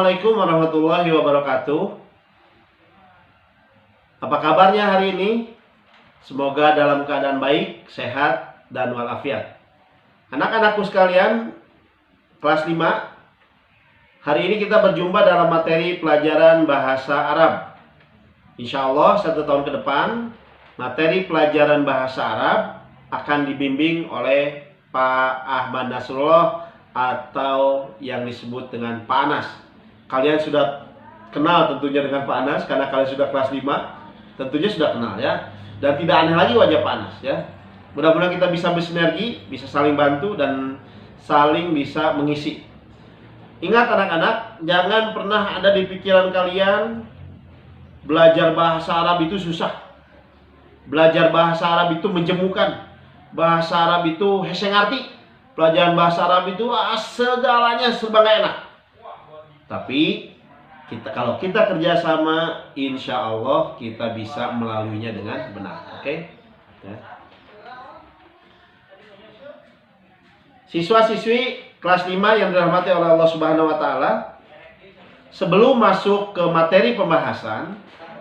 Assalamualaikum warahmatullahi wabarakatuh. Apa kabarnya hari ini? Semoga dalam keadaan baik, sehat, dan walafiat. Anak-anakku sekalian, kelas 5. Hari ini kita berjumpa dalam materi pelajaran bahasa Arab. Insya Allah 1 tahun ke depan, materi pelajaran bahasa Arab akan dibimbing oleh Pak Ahmad Nasrullah atau yang disebut dengan Pak Anas. Kalian sudah kenal tentunya dengan Pak Anas karena kalian sudah kelas 5. Tentunya sudah kenal ya. Dan tidak aneh lagi wajah Pak Anas ya. Mudah-mudahan kita bisa bersinergi, bisa saling bantu dan saling bisa mengisi. Ingat anak-anak, jangan pernah ada di pikiran kalian belajar bahasa Arab itu susah. Belajar bahasa Arab itu menjemukan. Bahasa Arab itu hese ngarti. Pelajaran bahasa Arab itu segalanya serba gak enak. Tapi kalau kita kerjasama, insya Allah kita bisa melaluinya dengan benar. Oke? Ya. Siswa-siswi kelas 5 yang dirahmati oleh Allah Subhanahu wa Ta'ala, sebelum masuk ke materi pembahasan,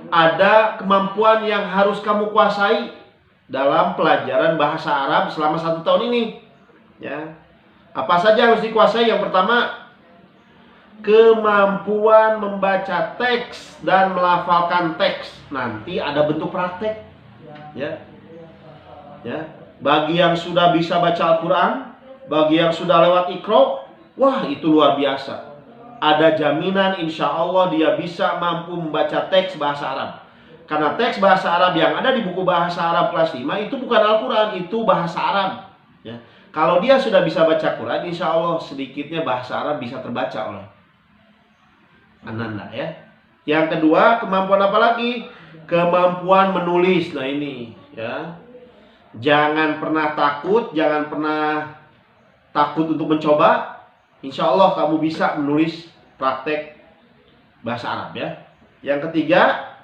ada kemampuan yang harus kamu kuasai dalam pelajaran bahasa Arab selama 1 tahun ini. Ya. Apa saja harus dikuasai? Yang pertama, kemampuan membaca teks dan melafalkan teks. Nanti ada bentuk praktek. Ya. Ya. Bagi yang sudah bisa baca Al-Quran, bagi yang sudah lewat Iqra, wah itu luar biasa. Ada jaminan insya Allah dia bisa mampu membaca teks bahasa Arab. Karena teks bahasa Arab yang ada di buku bahasa Arab kelas 5 itu bukan Al-Quran, itu bahasa Arab. Ya. Kalau dia sudah bisa baca Quran, insya Allah sedikitnya bahasa Arab bisa terbaca oleh Ananda ya. Yang kedua, kemampuan apa lagi? Kemampuan menulis. Nah ini ya. Jangan pernah takut, jangan pernah takut untuk mencoba. Insya Allah kamu bisa menulis praktek bahasa Arab ya. Yang ketiga,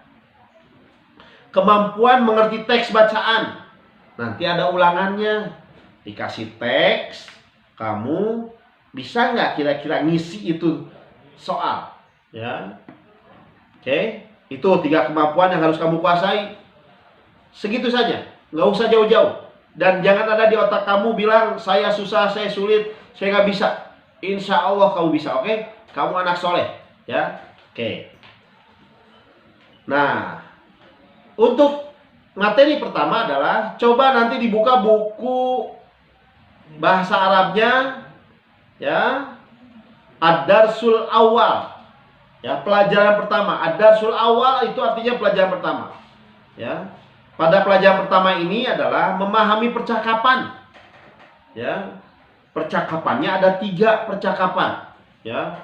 kemampuan mengerti teks bacaan. Nanti ada ulangannya. Dikasih teks, kamu bisa nggak kira-kira ngisi itu soal? Ya, oke. Itu 3 kemampuan yang harus kamu kuasai. Segitu saja, nggak usah jauh-jauh. Dan jangan ada di otak kamu bilang saya susah, saya sulit, saya nggak bisa. Insya Allah kamu bisa, oke? Kamu anak soleh, ya, oke. Nah, untuk materi pertama adalah coba nanti dibuka buku bahasa Arabnya, ya, Ad-Darsul Awal. Ya, pelajaran pertama. Ad-Darsul Awal itu artinya pelajaran pertama. Ya. Pada pelajaran pertama ini adalah memahami percakapan. Ya. Percakapannya ada 3 percakapan. Ya.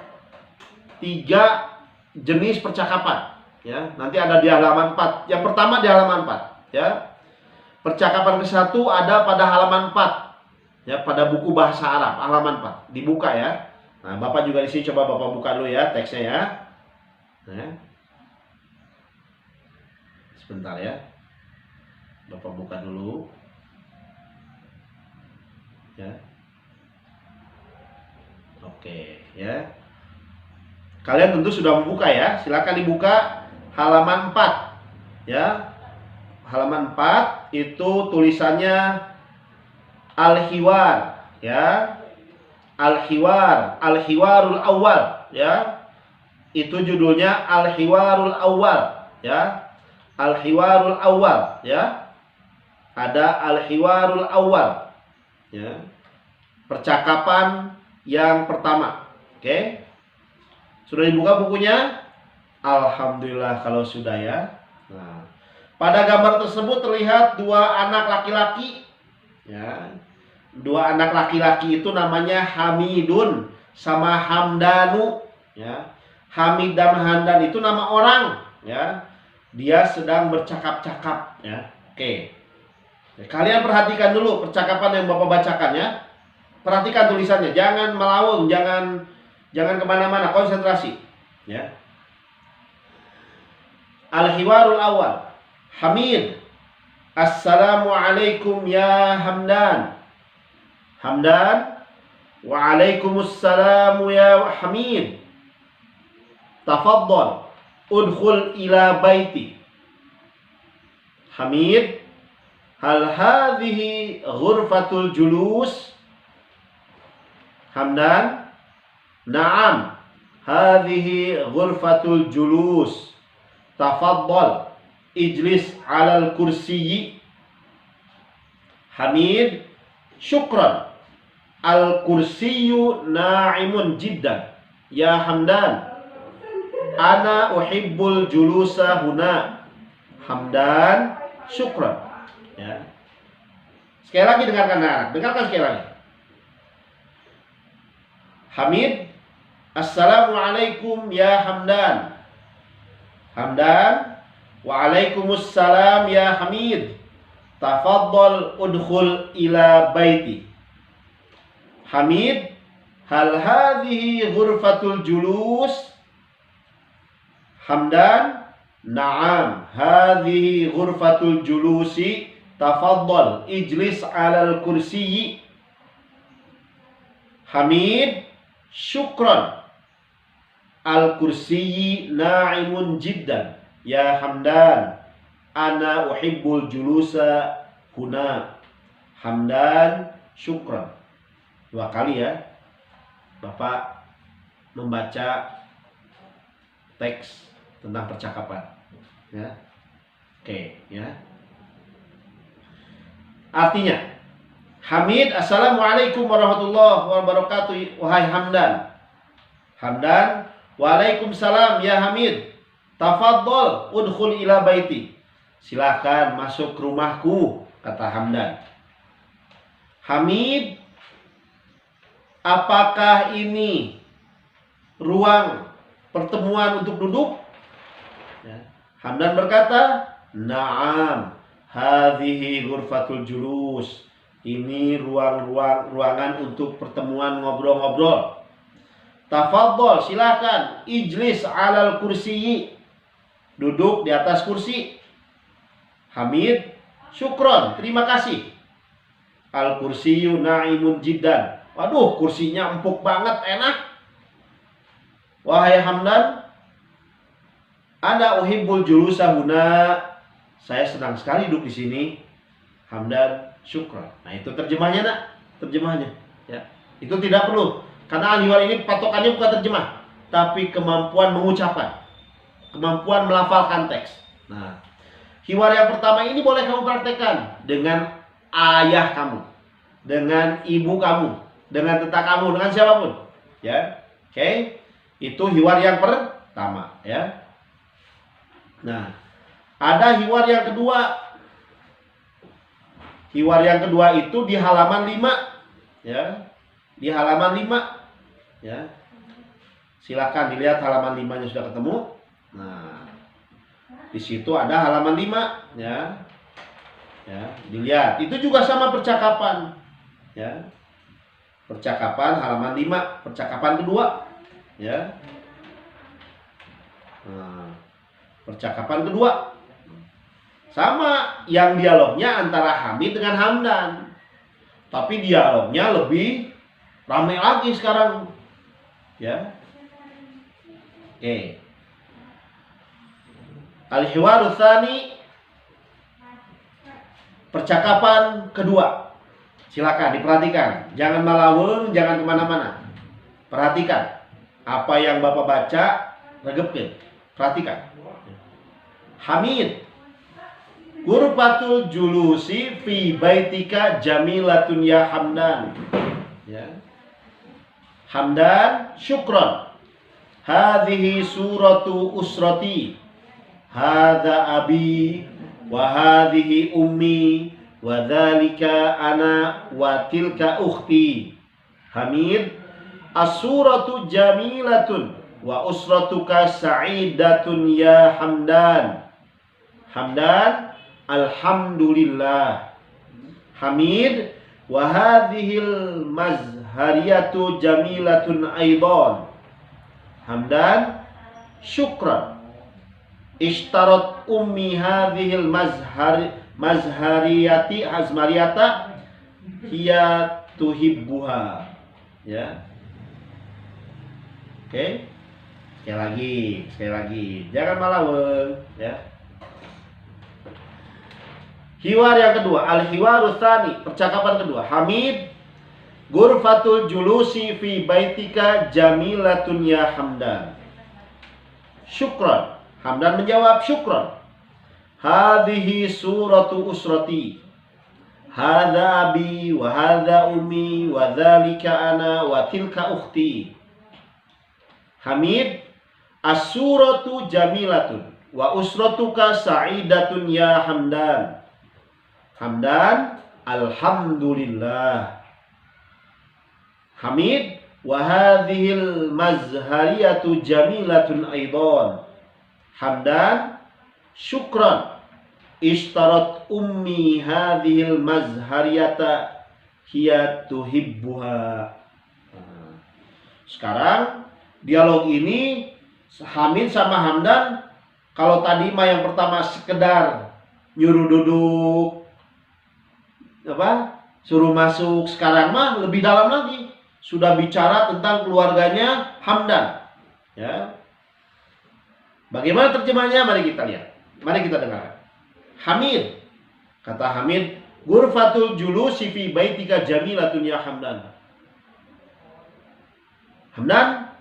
3 jenis percakapan. Ya. Nanti ada di halaman 4. Yang pertama di halaman 4. Ya. Percakapan ke-1 ada pada halaman 4. Ya, pada buku bahasa Arab halaman 4. Dibuka ya. Nah, Bapak juga di sini coba Bapak buka dulu ya teksnya ya. Nah. Sebentar ya. Bapak buka dulu. Ya. Oke, ya. Kalian tentu sudah membuka ya. Silakan dibuka halaman 4. Ya. Halaman 4 itu tulisannya Al-Hiwar, ya. Al-Hiwar, Al-Hiwarul Awal, ya. Itu judulnya Al-Hiwarul Awal, ya. Al-Hiwarul Awal, ya. Ada Al-Hiwarul Awal, ya. Percakapan yang pertama. Oke. Sudah dibuka bukunya? Alhamdulillah kalau sudah ya. Nah, pada gambar tersebut terlihat 2 anak laki-laki, ya. 2 anak laki-laki itu namanya Hamidun sama Hamdanu, ya. Hamid dan Hamdan itu nama orang, ya. Dia sedang bercakap-cakap, ya. Oke. Kalian perhatikan dulu percakapan yang Bapak bacakan ya. Perhatikan tulisannya, jangan melawung, jangan kemana-mana, konsentrasi, ya. Al-Hiwarul Awal. Hamid, Assalamualaikum ya Hamdan. Hamdan, Waalaikumsalam ya Hamid. tafaddal udkhul ila baiti. Hamid, hal hadhihi ghurfatul julus? Hamdan, na'am, hadhihi ghurfatul julus. Tafaddal, ijlis 'alal kursiyyi. Hamid, syukran, al kursiyyu na'imun jiddan. Ya Hamdan, ana uhibbul julusa huna. Hamdan, syukran. Ya. Sekali lagi dengarkan anak, dengarkan sekali lagi. Hamid, assalamualaikum ya Hamdan. Hamdan, waalaikumsalam ya Hamid. Tafaddal udkhul ila baiti. Hamid, hal hadhihi ghurfatul julus? Hamdan, na'am, hadhihi ghurfatul julusi. Tafaddal ijlis 'alal kursiyyi. Hamid, syukran, al kursiyyi na'imun jiddan. Ya Hamdan, ana uhibbul julusa huna. Hamdan, syukran. 2 kali ya Bapak membaca teks tentang percakapan ya. Oke ya. Artinya, Hamid, assalamualaikum warahmatullahi wabarakatuh wahai Hamdan. Hamdan, waalaikumsalam ya Hamid. Tafaddal udkhul ila baiti. Silakan masuk ke rumahku, kata Hamdan. Hamid, apakah ini ruang pertemuan untuk duduk? Ya. Hamdan berkata, na'am, hadhihi ghurfatul julus. Ini ruangan untuk pertemuan ngobrol-ngobrol. Tafaddal, silakan, ijlis 'alal kursiyyi. Duduk di atas kursi. Hamid, syukron, terima kasih. Al kursiyyu na'imun jiddan. Waduh, kursinya empuk banget, enak. Wahai Hamdan, ana uhibbul julusa huna. Saya senang sekali duduk di sini. Hamdan, syukran. Nah, itu terjemahnya, Nak. Terjemahnya, ya. Itu tidak perlu, karena al-hiwar ini patokannya bukan terjemah, tapi kemampuan mengucapkan, kemampuan melafalkan teks. Nah, hiwar yang pertama ini boleh kamu praktekkan dengan ayah kamu, dengan ibu kamu, dengan tetangga kamu, dengan siapapun, ya. Oke. Itu hiwar yang pertama, ya. Nah, ada hiwar yang kedua. Hiwar yang kedua itu di halaman 5, ya. Di halaman 5, ya. Silakan dilihat halaman 5-nya sudah ketemu. Nah, di situ ada halaman 5, ya. Ya, dilihat. Itu juga sama percakapan, ya. Percakapan halaman 5, percakapan kedua, ya. Nah, percakapan kedua sama, yang dialognya antara Hamid dengan Hamdan, tapi dialognya lebih ramai lagi sekarang, ya. Oke. Al-hiwaru tsani, percakapan kedua. Silakan diperhatikan, jangan malawung, jangan kemana-mana. Perhatikan apa yang Bapak baca, regepin. Perhatikan. Hamid, ghurfatul julusi fi baitika jamilatun ya Hamdan. Ya. Hamdan, syukran. Hadhihi suratu usrati. Hadha abi wa hadhihi ummi wa dzalika ana wa tilka ukhti. Hamid, as-suratu jamilatun wa usratuka sa'idatun ya Hamdan. Hamdan, alhamdulillah. Hamid, wa hadhil mazhariyatu jamilatun aidan. Hamdan, syukran. Ishtarat ummi hadhil mazhariyati hazmariyata hiya tuhibbuha. Ya. Oke. Sekali lagi. Jangan malaweng, ya. Hiwar yang kedua, al-hiwaru tsani, percakapan kedua. Hamid, ghurfatul julusi fi baitika jamilatun ya Hamdan. Syukran. Hamdan menjawab, syukran. Hadhihi suratu usrati. Hadza abi wa hadza ummi wa dzalika ana wa tilka ukhti. Hamid, as-suratu jamilatun wa usratuka sa'idatun ya Hamdan. Hamdan, alhamdulillah. Hamid, wa hadhil mazhariyatu jamilatun aidan. Hamdan, syukran. Ishtarat ummi hadhil mazhariyata hiya tuhibbuha. Sekarang dialog ini Hamid sama Hamdan, kalau tadi mah yang pertama sekedar nyuruh duduk, suruh masuk, sekarang mah lebih dalam lagi, sudah bicara tentang keluarganya Hamdan, ya. Bagaimana terjemahnya? Mari kita lihat, mari kita dengarkan. Hamid, kata Hamid, ghurfatul julusi fi baitika jamilatun ya Hamdan. Hamdan,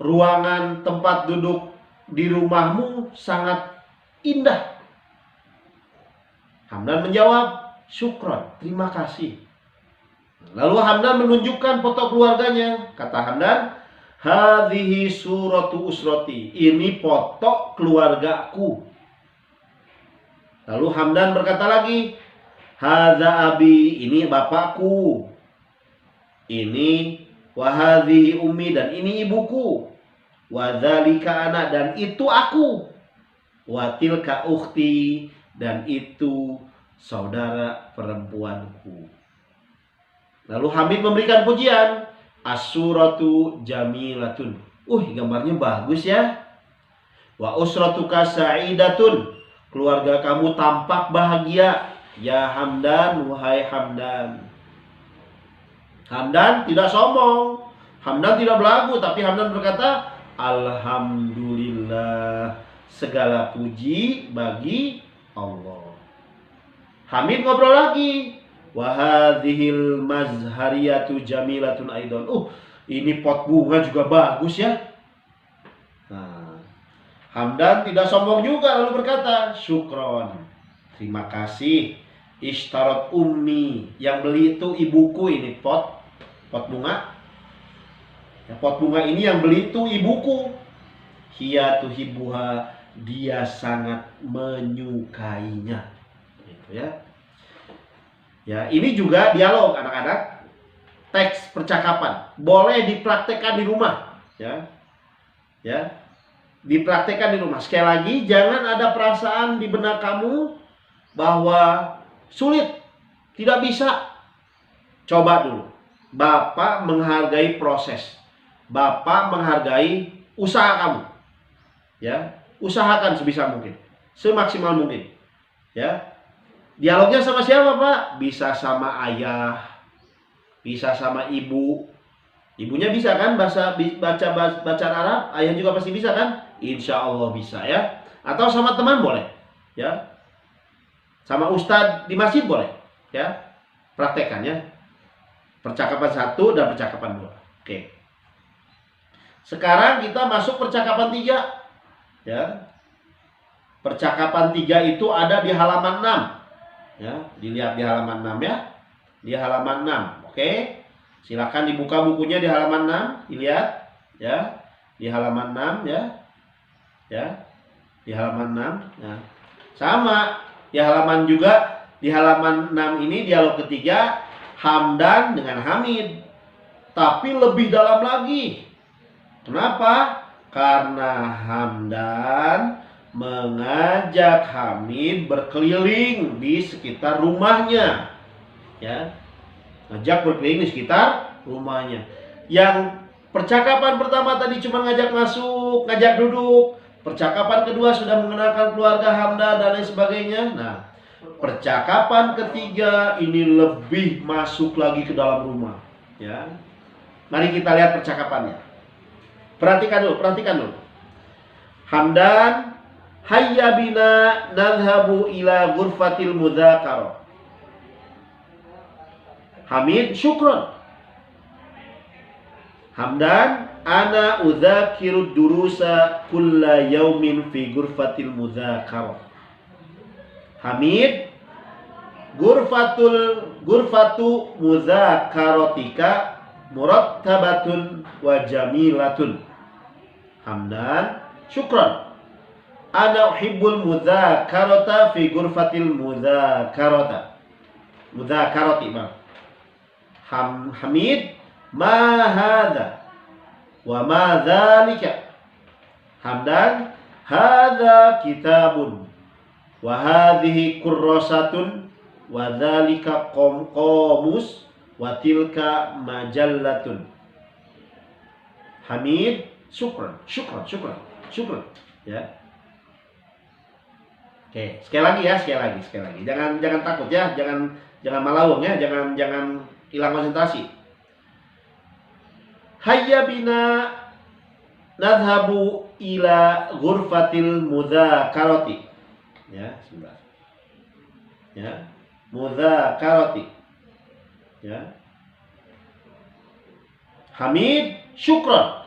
ruangan tempat duduk di rumahmu sangat indah. Hamdan menjawab, syukron, terima kasih. Lalu Hamdan menunjukkan foto keluarganya. Kata Hamdan, hadhihi suratu usrati, ini foto keluargaku. Lalu Hamdan berkata lagi, hadza abi, ini bapakku. Ini wahadhihi ummi, dan ini ibuku. Wadzalika anak, dan itu aku. Watilka ukhti, dan itu saudara perempuanku. Lalu Hamid memberikan pujian. As-suratu jamilatun. Gambarnya bagus ya. Wa usratuka sa'idatun, keluarga kamu tampak bahagia. Ya Hamdan, wahai Hamdan. Hamdan tidak sombong, Hamdan tidak belagu, tapi Hamdan berkata, alhamdulillah, segala puji bagi Allah. Hamid ngobrol lagi, wahadhil mazhariyatu jamilatun aidan. Ini pot bunga juga bagus ya. Nah, Hamdan tidak sombong juga, lalu berkata, syukron, terima kasih. Ishtarat ummi, yang beli itu ibuku. Ini pot bunga. Ya, pot bunga ini yang beli itu ibuku. Hiya tuhibbuha, dia sangat menyukainya. Gitu ya. Ya, ini juga dialog anak-anak. Teks percakapan boleh dipraktekkan di rumah, ya. Ya. Dipraktekkan di rumah. Sekali lagi, jangan ada perasaan di benak kamu bahwa sulit, tidak bisa. Coba dulu. Bapak menghargai proses. Bapak menghargai usaha kamu. Ya, usahakan sebisa mungkin, semaksimal mungkin. Ya. Dialognya sama siapa, Pak? Bisa sama ayah, bisa sama ibu. Ibunya bisa kan baca Arab, ayah juga pasti bisa kan? Insya Allah bisa ya. Atau sama teman boleh, ya. Sama ustadz di masjid boleh, ya. Praktekkan ya. Percakapan 1 dan percakapan 2. Oke. Sekarang kita masuk percakapan 3, ya. Percakapan 3 itu ada di halaman 6. Ya, dilihat di halaman 6 ya. Di halaman 6. Oke. Silakan dibuka bukunya di halaman 6, dilihat ya. Di halaman 6 ya. Ya. Di halaman 6 ya. Sama di halaman juga, di halaman 6 ini dialog ketiga Hamdan dengan Hamid. Tapi lebih dalam lagi. Kenapa? Karena Hamdan mengajak Hamid berkeliling di sekitar rumahnya. Ya. Ngajak berkeliling di sekitar rumahnya. Yang percakapan pertama tadi cuma ngajak masuk, ngajak duduk. Percakapan kedua sudah mengenalkan keluarga Hamdan dan lain sebagainya. Nah, percakapan ketiga ini lebih masuk lagi ke dalam rumah. Ya. Mari kita lihat percakapannya. Perhatikan dulu. Hamdan, hayya bina nadhhabu ila ghurfatil mudzakarah. Hamid, syukron. Hamdan, ana udzakiru durusa kulla yaumin fi ghurfatil mudzakarah. Hamid, ghurfatu mudzakaratika murattabatun wa jamilatun. Hamdan, syukran. Ana uhibbul mudzakarata fi ghurfatil mudzakarati. Hamid, ma hadza wa ma dzalika. Hamdan, hadza kitabun wa hadhihi kurrasatun wa dzalika qamus wa tilka majallatun. Hamid, syukran. Ya. Oke, sekali lagi. Jangan takut ya, jangan malawung ya, jangan hilang konsentrasi. Hayya bina nadhhabu ila ghurfatil mudzakarati. Ya, sebentar. Ya, mudzakarati. Ya. Hamid, syukran.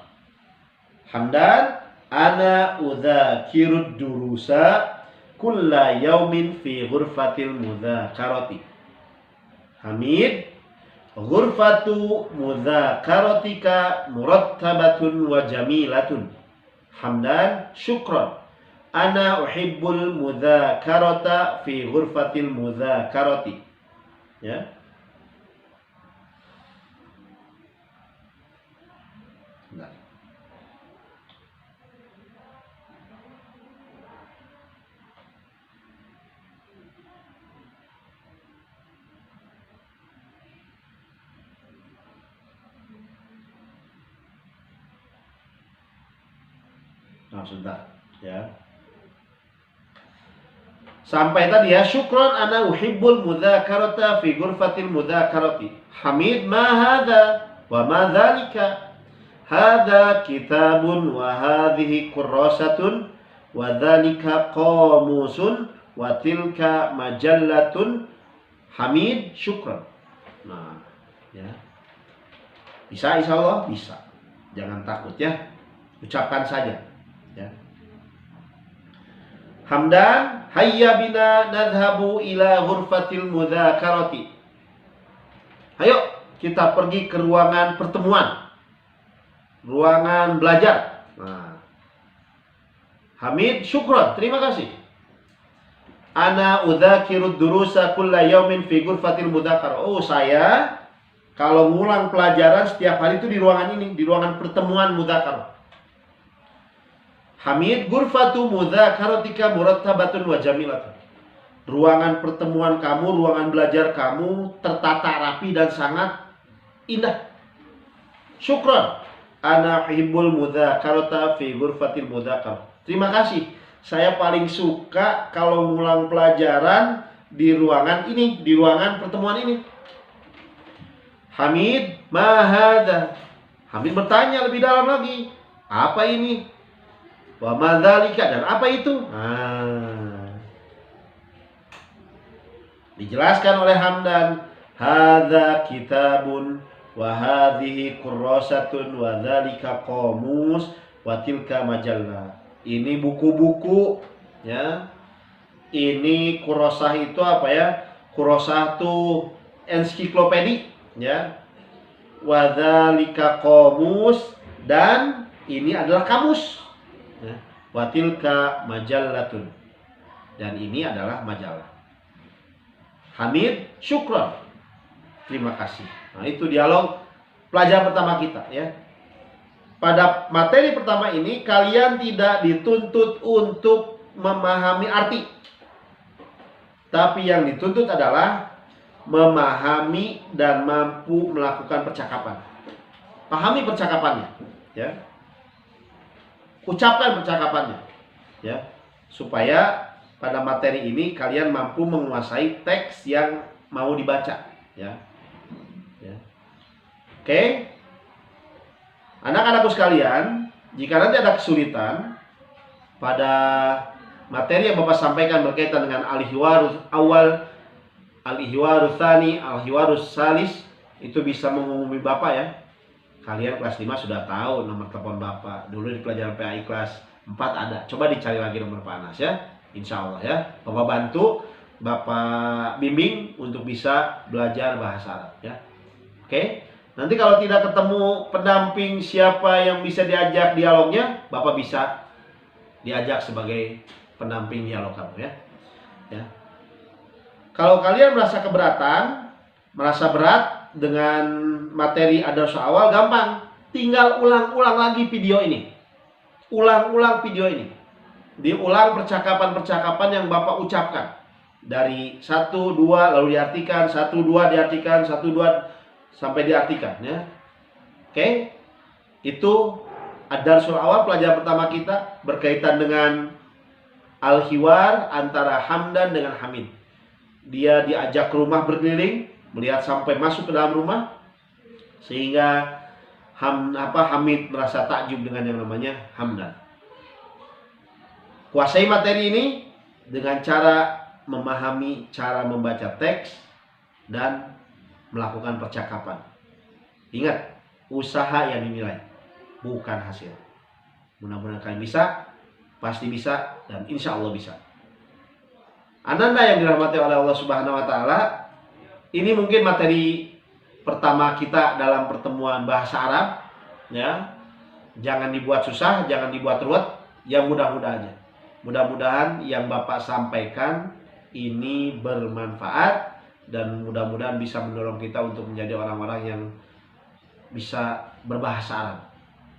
Hamdan, ana udzakirud durusa kulla yaumin fi ghurfatil mudzakarati. Hamid, ghurfatu mudzakaratika murattabatun wa jamilatun. Hamdan, syukran. Ana uhibbul mudzakarata fi ghurfatil mudzakarati. Ya. Nah. Sebentar ya. Sampai tadi ya, syukran ana uhibbul mudzakarata fi ghurfatil mudzakarati. Hamid, ma hadza wa ma dzalika. Hadza kitabun wa hadhihi kurrasatun wa dzalika qamusun wa tilka majallatun. Hamid, syukran. Nah, ya. Bisa insyaallah, bisa. Jangan takut ya. Ucapkan saja. Ya. Hamdan, hayya bina nadhhabu ila ghurfatil mudzakarati. Ayo kita pergi ke ruangan pertemuan, ruangan belajar. Nah. Hamid, syukran, terima kasih. Ana udzakirud durusa kulla yaumin fi ghurfatil mudzakarah. Oh, saya kalau ngulang pelajaran setiap hari itu di ruangan ini, di ruangan pertemuan mudzakarah. Hamid, ghurfatu mudzakaratika murattabatun wa jamilatun. Ruangan pertemuan kamu, ruangan belajar kamu tertata rapi dan sangat indah. Syukran. Ana uhibbul mudzakarata fi ghurfatil mudzakarah. Terima kasih. Saya paling suka kalau ngulang pelajaran di ruangan ini, di ruangan pertemuan ini. Hamid, ma hadza. Hamid bertanya lebih dalam lagi. Apa ini? Wa madzalika, dan apa itu? Dijelaskan oleh Hamdan, hadza kitabun wa hadhihi kurrasatun wa dzalika qamus wa tilka majallah. Ini buku-buku ya. Ini kurrasah itu apa ya? Kurrasah itu ensiklopedi ya. Wa dzalika qamus, dan ini adalah kamus. Ya. Watilka majallatun, dan ini adalah majalah. Hamid, syukran, terima kasih. Nah, itu dialog pelajaran pertama kita ya. Pada materi pertama ini kalian tidak dituntut untuk memahami arti, tapi yang dituntut adalah memahami dan mampu melakukan percakapan. Pahami percakapannya ya. Ucapkan percakapannya ya, supaya pada materi ini kalian mampu menguasai teks yang mau dibaca ya. Oke. Anak-anakku sekalian, jika nanti ada kesulitan pada materi yang Bapak sampaikan berkaitan dengan al-hiwarus awal, al-hiwarus tsani, al-hiwarus salis, itu bisa menghubungi Bapak ya. Kalian kelas 5 sudah tahu nomor telepon Bapak. Dulu di pelajaran PAI kelas 4 ada. Coba dicari lagi nomor Pak Anas ya. Insya Allah ya. Bapak bantu, Bapak bimbing untuk bisa belajar bahasa Arab ya. Oke. Nanti kalau tidak ketemu pendamping siapa yang bisa diajak dialognya, Bapak bisa diajak sebagai pendamping dialog kamu ya. Ya. Kalau kalian merasa keberatan, merasa berat dengan materi ad-darsul awal, gampang. Tinggal ulang-ulang lagi video ini. Ulang-ulang video ini. Diulang percakapan-percakapan yang Bapak ucapkan. Dari 1, 2 lalu diartikan, 1, 2 diartikan, 1, 2 sampai diartikan ya. Oke. Itu ad-darsul awal, pelajaran pertama kita berkaitan dengan al-hiwar antara Hamdan dengan Hamid. Dia diajak ke rumah berkeliling, melihat sampai masuk ke dalam rumah, sehingga Hamid merasa takjub dengan yang namanya Hamdan. Kuasai materi ini dengan cara memahami cara membaca teks dan melakukan percakapan. Ingat, usaha yang dinilai, bukan hasil. Mudah-mudahan kalian bisa, pasti bisa, dan insya Allah bisa. Ananda yang dirahmati oleh Allah Subhanahu wa Ta'ala, ini mungkin materi pertama kita dalam pertemuan bahasa Arab ya. Jangan dibuat susah, jangan dibuat ruwet, yang mudah-mudah aja. Mudah-mudahan yang Bapak sampaikan ini bermanfaat dan mudah-mudahan bisa mendorong kita untuk menjadi orang-orang yang bisa berbahasa Arab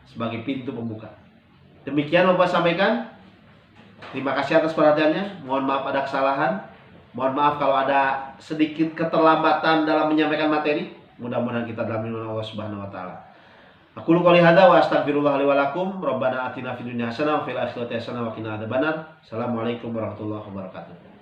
sebagai pintu pembuka. Demikian Bapak sampaikan. Terima kasih atas perhatiannya. Mohon maaf ada kesalahan. Mohon maaf kalau ada sedikit keterlambatan dalam menyampaikan materi. Mudah-mudahan kita dalam lindungan Allah Subhanahu wa Ta'ala. Aku qouli hadza wa astaghfirullah li wa lakum. Rabbana atina fid dunya hasanah wa fil akhirati hasanah wa qina adzabannar. Assalamualaikum warahmatullahi wabarakatuh.